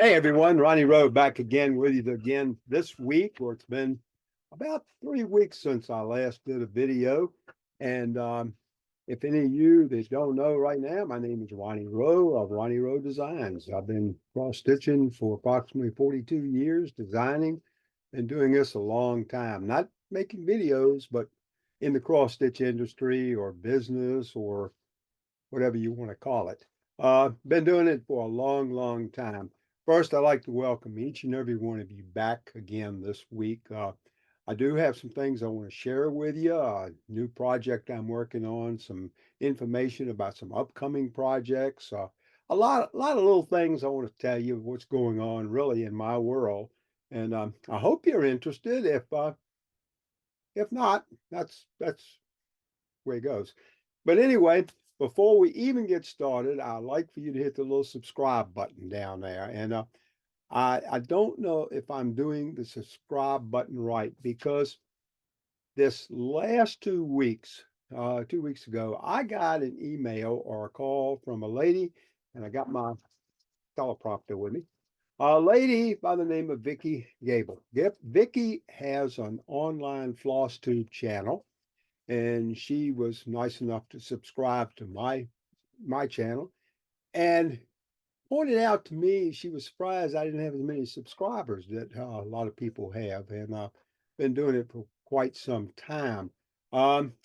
Hey everyone, Ronnie Rowe back again with you again this week, or it's been about 3 weeks since I last did a video. And if any of you that don't know right now, my name is Ronnie Rowe of Ronnie Rowe Designs. I've been cross stitching for approximately 42 years, designing, and doing this a long time. Not making videos, but in the cross stitch industry or business or whatever you want to call it. Been doing it for a long, long time. First, I'd like to welcome each and every one of you back again this week. I do have some things I want to share with you. A new project I'm working on, some information about some upcoming projects. A lot of little things I want to tell you what's going on really in my world, and I hope you're interested. If not, that's the way it goes. But anyway, before we even get started, I'd like for you to hit the little subscribe button down there. And I don't know if I'm doing the subscribe button right because this last 2 weeks, 2 weeks ago, I got an email or a call from a lady, and I got my teleprompter with me. A lady by the name of Vicky Gable. Yep, Vicky has an online floss tube channel, and she was nice enough to subscribe to my channel and pointed out to me she was surprised I didn't have as many subscribers that a lot of people have, and been doing it for quite some time.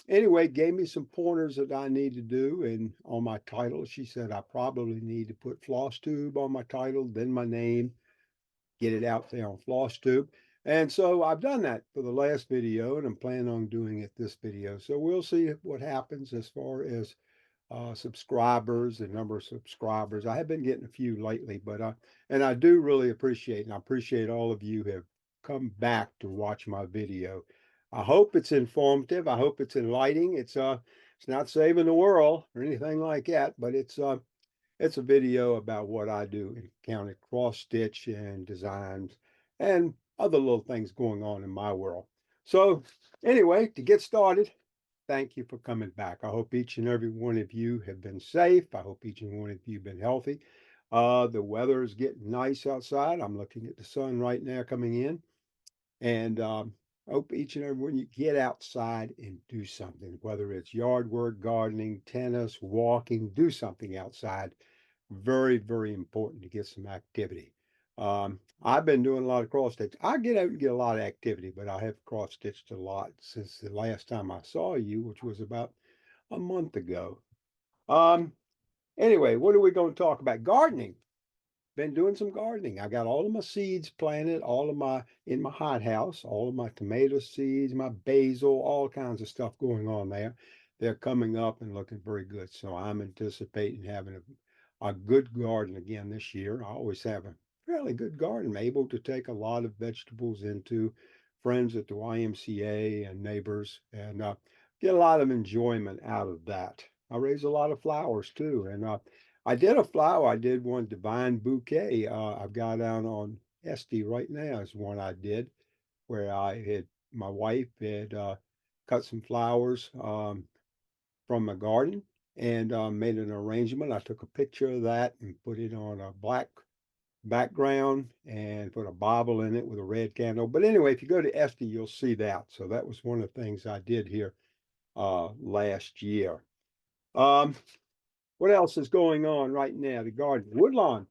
Anyway, gave me some pointers that I need to do, and on my title, she said I probably need to put floss tube on my title, then my name, get it out there on floss tube. And so I've done that for the last video, and I'm planning on doing it this video. So we'll see what happens as far as subscribers, the number of subscribers. I have been getting a few lately, but and I do really appreciate, and I appreciate all of you have come back to watch my video. I hope it's informative. I hope it's enlightening. It's not saving the world or anything like that, but it's a video about what I do in counted cross stitch and designs and other little things going on in my world. So anyway, to get started, thank you for coming back. I hope each and every one of you have been safe. I hope each and one of you have been healthy. The weather is getting nice outside. I'm looking at the sun right now coming in. And I hope each and every one of you get outside and do something, whether it's yard work, gardening, tennis, walking, do something outside. Very, very important to get some activity. I've been doing a lot of cross stitch. I get out and get a lot of activity, but I have cross stitched a lot since the last time I saw you, which was about a month ago. Um, anyway, what are we going to talk about? Gardening. Been doing some gardening. I got all of my seeds planted, all of my in my hothouse, all of my tomato seeds, my basil, all kinds of stuff going on there. They're coming up and looking very good. So I'm anticipating having a good garden again this year. I always have a fairly good garden. I'm able to take a lot of vegetables into friends at the YMCA and neighbors and get a lot of enjoyment out of that. I raise a lot of flowers too. And I did a flower. I did one divine bouquet. I've got out on Esty right now is one I did where I had my wife had cut some flowers from my garden and made an arrangement. I took a picture of that and put it on a black background and put a Bible in it with a red candle. But anyway, if you go to Esty, you'll see that. So that was one of the things I did here last year. Um, what else is going on right now? The garden, Woodlawn.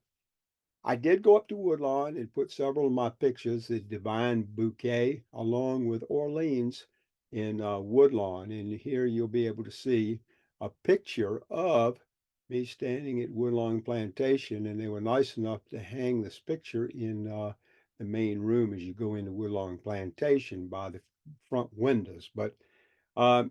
I did go up to Woodlawn and put several of my pictures, the Divine Bouquet, along with Orleans in Woodlawn. And here you'll be able to see a picture of me standing at Woodlawn Plantation. And they were nice enough to hang this picture in the main room as you go into Woodlawn Plantation by the front windows. But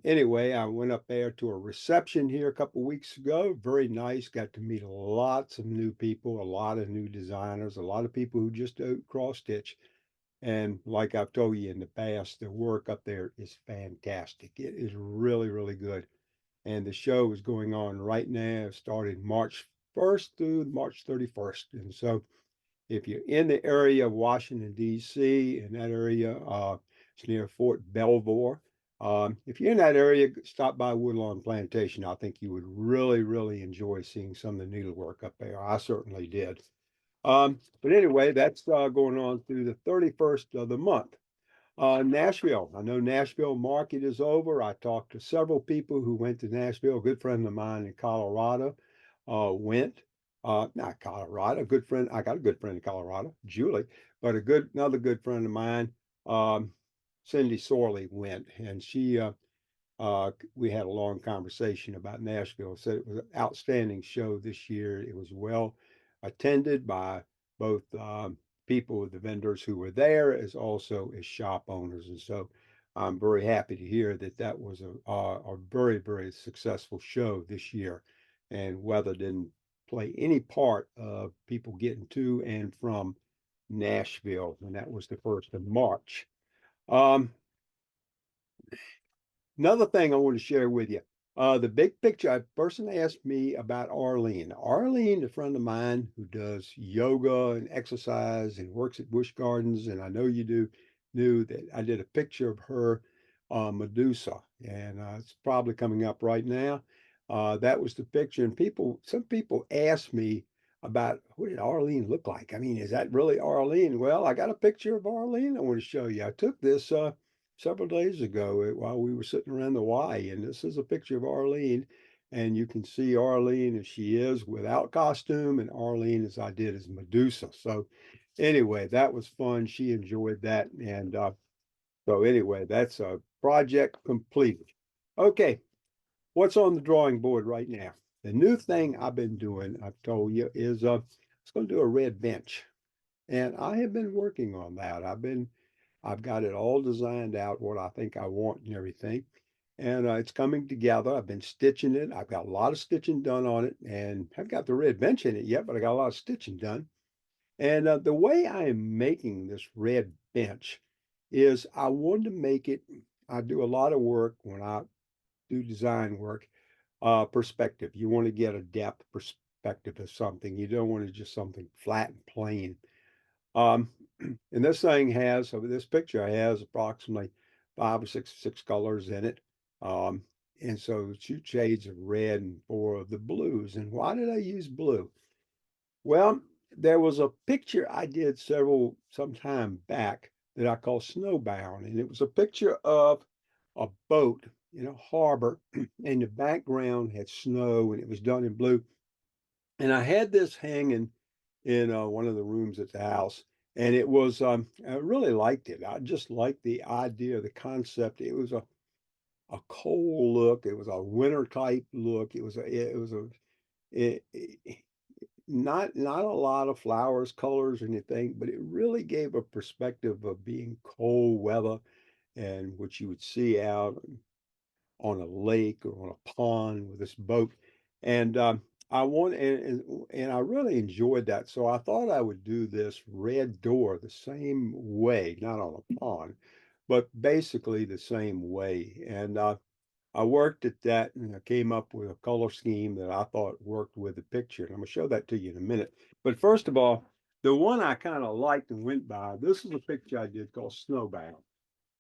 anyway, I went up there to a reception here a couple weeks ago. Very nice. Got to meet lots of new people, a lot of new designers, a lot of people who just do cross stitch. And like I've told you in the past, the work up there is fantastic. It is really, really good. And the show is going on right now. It started March 1st through March 31st. And so if you're in the area of Washington, D.C., in that area, it's near Fort Belvoir. If you're in that area, stop by Woodlawn Plantation. I think you would really, really enjoy seeing some of the needlework up there. I certainly did. But anyway, that's going on through the 31st of the month. Nashville. I know Nashville market is over. I talked to several people who went to Nashville. A good friend of mine in Colorado went. Not Colorado. A good friend. I got a good friend in Colorado, Julie, but another good friend of mine, um, Cindy Sorley went, and we had a long conversation about Nashville. Said it was an outstanding show this year. It was well attended by both people, the vendors who were there, as also as shop owners. And so I'm very happy to hear that that was a very, very successful show this year. And weather didn't play any part of people getting to and from Nashville, and that was the 1st of March. Um, Another thing I want to share with you. The big picture, a person asked me about Arlene. Arlene, a friend of mine who does yoga and exercise and works at Busch Gardens, and I know you do, knew that I did a picture of her Medusa, and it's probably coming up right now. That was the picture, and some people asked me about what did Arlene look like? I mean, is that really Arlene? Well, I got a picture of Arlene I want to show you. I took this several days ago while we were sitting around the Y. And this is a picture of Arlene. And you can see Arlene as she is without costume, and Arlene as I did as Medusa. So, anyway, that was fun. She enjoyed that. And so, anyway, that's a project completed. Okay, what's on the drawing board right now? The new thing I've been doing, I've told you, is it's going to do a red bench. And I have been working on that. I've got it all designed out, what I think I want and everything. And it's coming together. I've been stitching it. I've got a lot of stitching done on it, and haven't got the red bench in it yet, but I got a lot of stitching done. And the way I am making this red bench is I wanted to make it, I do a lot of work when I do design work, perspective. You want to get a depth perspective of something. You don't want to just something flat and plain. Um, and this thing has, this picture has approximately five or six colors in it. Um, and so two shades of red and four of the blues. And why did I use blue? Well, there was a picture I did some time back that I call Snowbound. And it was a picture of a boat in a harbor, and the background had snow, and it was done in blue. And I had this hanging in one of the rooms at the house, and I really liked it. I just liked the idea, the concept. It was a cold look. It was a winter type look. It, not a lot of flowers, colors, or anything, but it really gave a perspective of being cold weather and what you would see out on a lake or on a pond with this boat. And I want and I really enjoyed that. So I thought I would do this red door the same way, not on a pond, but basically the same way. And I worked at that and I came up with a color scheme that I thought worked with the picture. And I'm gonna show that to you in a minute. But first of all, the one I kind of liked and went by, this is a picture I did called Snowbound,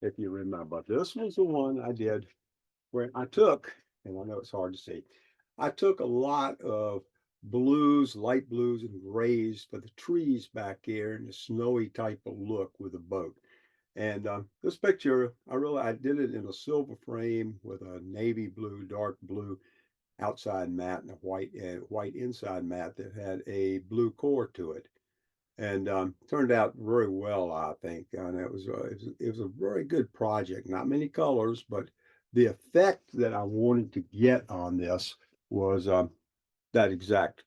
if you remember. This was the one I did where I took, and I know it's hard to see, I took a lot of blues, light blues, and grays for the trees back here and the snowy type of look with the boat. And this picture, I did it in a silver frame with a navy blue, dark blue outside mat and a white inside mat that had a blue core to it, and turned out very well, I think. And it was a very good project. Not many colors, but the effect that I wanted to get on this was that exact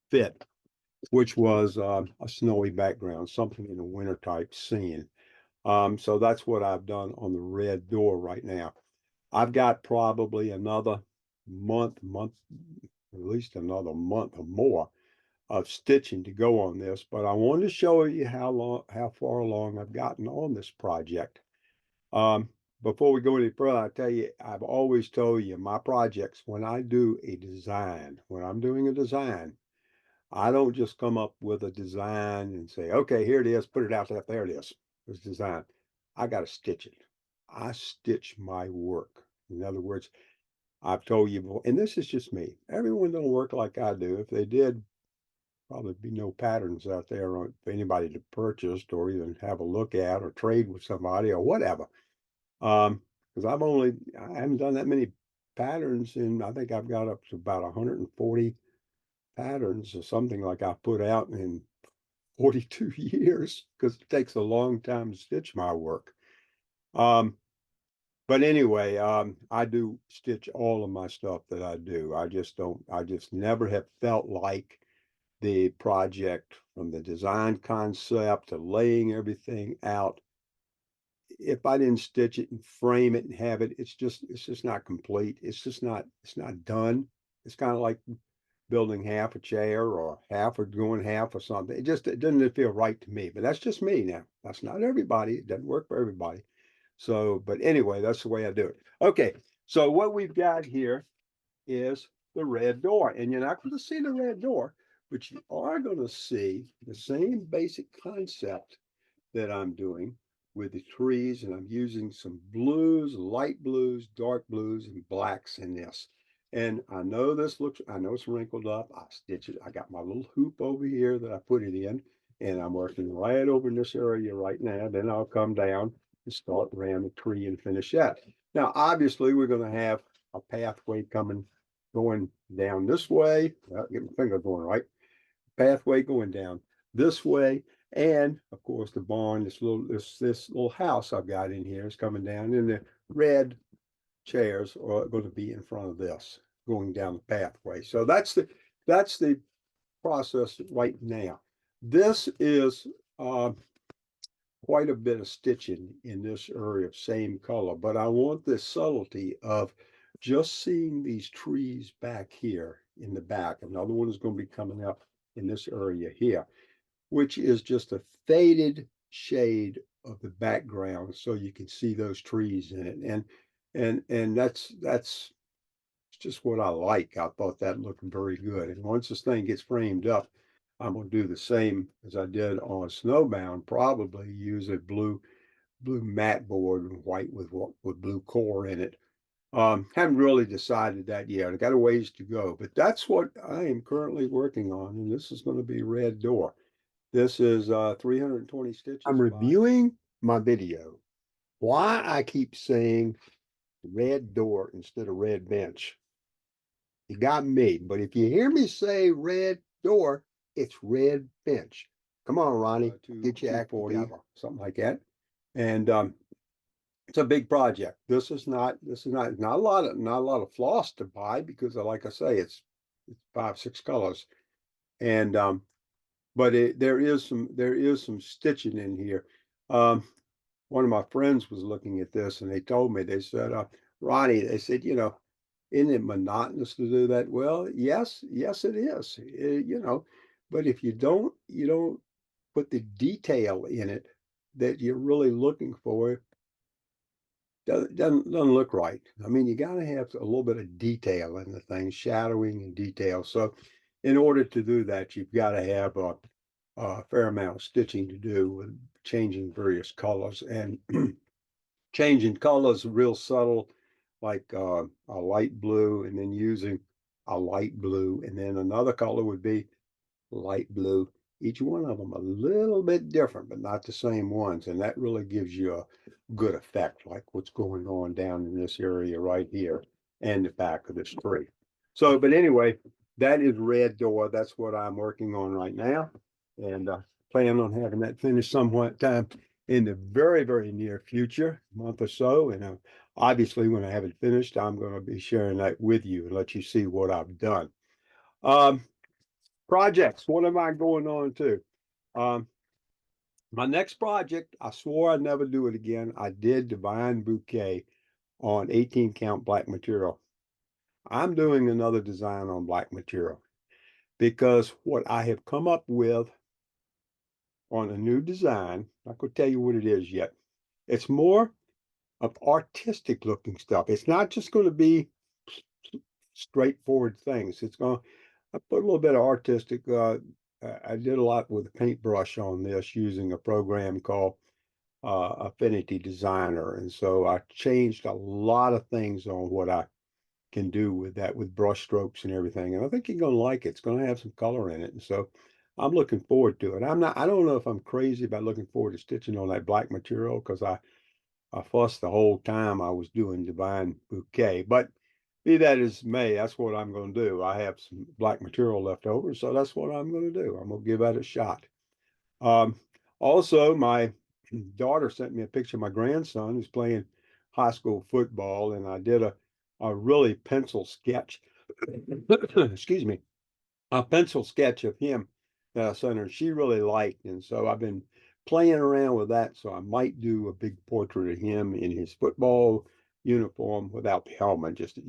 fit, which was a snowy background, something in a winter type scene. So that's what I've done on the red door right now. I've got probably another month, at least another month or more of stitching to go on this, but I wanted to show you how far along I've gotten on this project. Um, Before we go any further, I tell you, I've always told you my projects, when I do a design, when I'm doing a design, I don't just come up with a design and say, okay, here it is, put it out there it is. It's design. I got to stitch it. I stitch my work. In other words, I've told you, and this is just me. Everyone don't work like I do. If they did, probably be no patterns out there for anybody to purchase or even have a look at or trade with somebody or whatever. Because I haven't done that many patterns, and I think I've got up to about 140 patterns or something like I put out in 42 years because it takes a long time to stitch my work. Um, but anyway, I do stitch all of my stuff that I do. I just never have felt like the project from the design concept to laying everything out. If I didn't stitch it and frame it and have it, it's just not complete. It's not done. It's kind of like building half a chair or half or doing half or something. It doesn't feel right to me, but that's just me now. That's not everybody. It doesn't work for everybody. So, but anyway, that's the way I do it. Okay. So what we've got here is the red door, and you're not going to see the red door, but you are going to see the same basic concept that I'm doing with the trees, and I'm using some blues, light blues, dark blues, and blacks in this. And I know it's wrinkled up. I stitch it. I got my little hoop over here that I put it in, and I'm working right over in this area right now. Then I'll come down and start around the tree and finish that. Now, obviously, we're going to have a pathway going down this way. Get my finger going right. Pathway going down this way. And of course, the barn, this little house I've got in here is coming down, and the red chairs are going to be in front of this, going down the pathway. So that's the process right now. This is quite a bit of stitching in this area of same color, but I want the subtlety of just seeing these trees back here in the back. Another one is going to be coming up in this area here, which is just a faded shade of the background so you can see those trees in it. And that's just what I like. I thought that looked very good. And once this thing gets framed up, I'm gonna do the same as I did on Snowbound, probably use a blue mat board and white with blue core in it. Haven't really decided that yet. I got a ways to go, but that's what I am currently working on, and this is going to be red door. This is 320 stitches. I'm reviewing my video. Why I keep saying red door instead of red bench. You got me, but if you hear me say red door, it's red bench. Come on, Ronnie, get your act together, something like that. And it's a big project. This is not not a lot of floss to buy because like I say, it's 5, 6 colors. And but there is some stitching in here. One of my friends was looking at this and they told me, they said, Ronnie, they said, isn't it monotonous to do that? Well, yes, it is. But if you don't put the detail in it that you're really looking for, doesn't look right. I mean, you got to have a little bit of detail in the thing, shadowing and detail. So, in order to do that, you've got to have a fair amount of stitching to do with changing various colors and changing colors real subtle, like a light blue, and then using a light blue, and then another color would be light blue. Each one of them a little bit different, but not the same ones. And that really gives you a good effect, like what's going on down in this area right here and the back of this tree. So, but anyway, that is red door. That's what I'm working on right now. And plan on having that finished somewhat time in the very, very near future, month or so. And obviously, when I have it finished, I'm going to be sharing that with you and let you see what I've done. Projects. What am I going on to? My next project, I swore I'd never do it again. I did Divine Bouquet on 18 count black material. I'm doing another design on black material because what I have come up with on a new design, I could tell you what it is yet. It's more of artistic looking stuff. It's not just going to be straightforward things. It's going to I put a little bit of artistic. I did a lot with a paintbrush on this using a program called Affinity Designer. And so I changed a lot of things on what I can do with that with brush strokes and everything. And I think you're going to like it. It's going to have some color in it. And so I'm looking forward to it. I don't know if I'm crazy about looking forward to stitching on that black material because I fussed the whole time I was doing Divine Bouquet. But be that as may, that's what I'm going to do. I have some black material left over, so that's what I'm going to do. I'm going to give that a shot. Um, Also, my daughter sent me a picture of my grandson who's playing high school football, and I did a really pencil sketch. Excuse me, a pencil sketch of him that I sent her. She really liked, and so I've been playing around with that. So I might do a big portrait of him in his football uniform without the helmet, just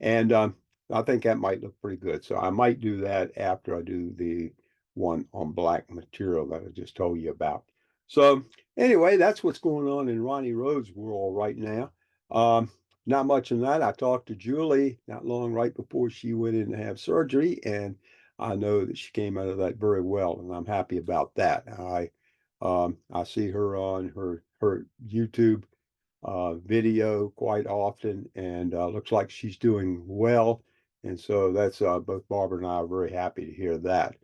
and I think that might look pretty good. So I might do that after I do the one on black material that I just told you about. So anyway, that's what's going on in Ronnie Rowe's world right now. Um, Not much in that. I talked to Julie not long right before she went in to have surgery, and I know that she came out of that very well, and I'm happy about that. I see her on her YouTube video quite often, and looks like she's doing well. And so that's both Barbara and I are very happy to hear that.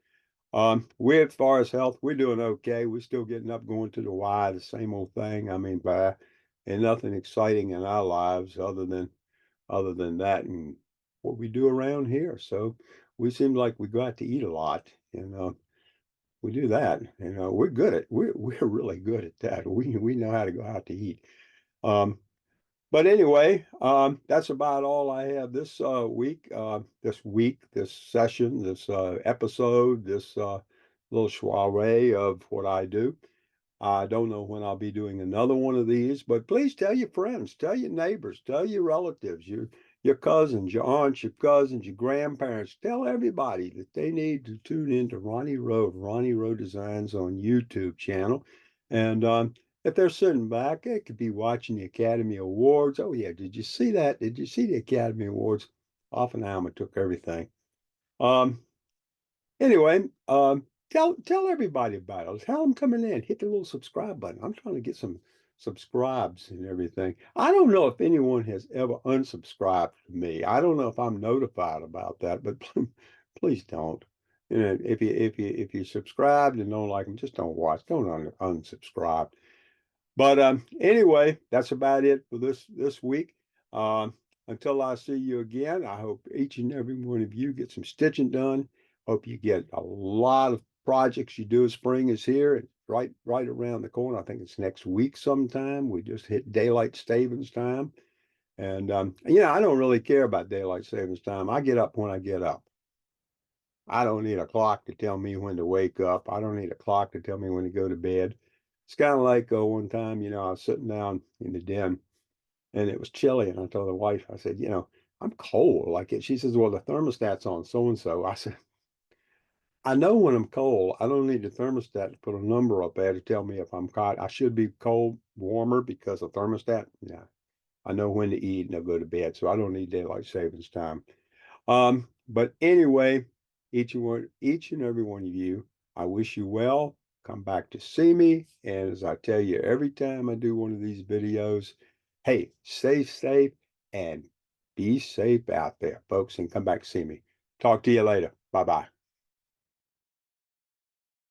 We, as far as health, we're doing okay. We're still getting up, going to the Y, the same old thing. I mean, and nothing exciting in our lives other than that and what we do around here. So we seem like we go out to eat a lot, and we do that. And we're good at we're really good at that. We know how to go out to eat. Um, but anyway, that's about all I have this week, this session, this episode, this little soiree of what I do. I don't know when I'll be doing another one of these, but please tell your friends, tell your neighbors, tell your relatives, your cousins, your aunts, your cousins, your grandparents. Tell everybody that they need to tune in to Ronnie Rowe Designs on YouTube channel. And if they're sitting back, they could be watching the Academy Awards. Oh yeah, did you see that? Did you see the Academy Awards? Oppenheimer took everything. Um, Anyway, tell everybody about it. Tell them coming in. Hit the little subscribe button. I'm trying to get some subscribes and everything. I don't know if anyone has ever unsubscribed to me. I don't know if I'm notified about that, but please don't. You know, if you subscribed and don't like them, just don't watch. Don't unsubscribe. But anyway, that's about it for this week. Um, until I see you again, I hope each and every one of you get some stitching done. Hope you get a lot of projects you do. Spring is here. It's right around the corner. I think it's next week sometime. We just hit daylight savings time. And I don't really care about daylight savings time. I get up when I get up. I don't need a clock to tell me when to wake up. I don't need a clock to tell me when to go to bed. It's kind of like one time, I was sitting down in the den and it was chilly. And I told the wife, I said, I'm cold. Like it. She says, well, the thermostat's on so and so. I said, I know when I'm cold. I don't need the thermostat to put a number up there to tell me if I'm hot. I should be cold, warmer because of thermostat. Yeah, I know when to eat and I'll go to bed. So I don't need daylight savings time. But anyway, each and every one of you, I wish you well. Come back to see me. And as I tell you every time I do one of these videos, hey, stay safe and be safe out there, folks, and come back to see me. Talk to you later. Bye bye.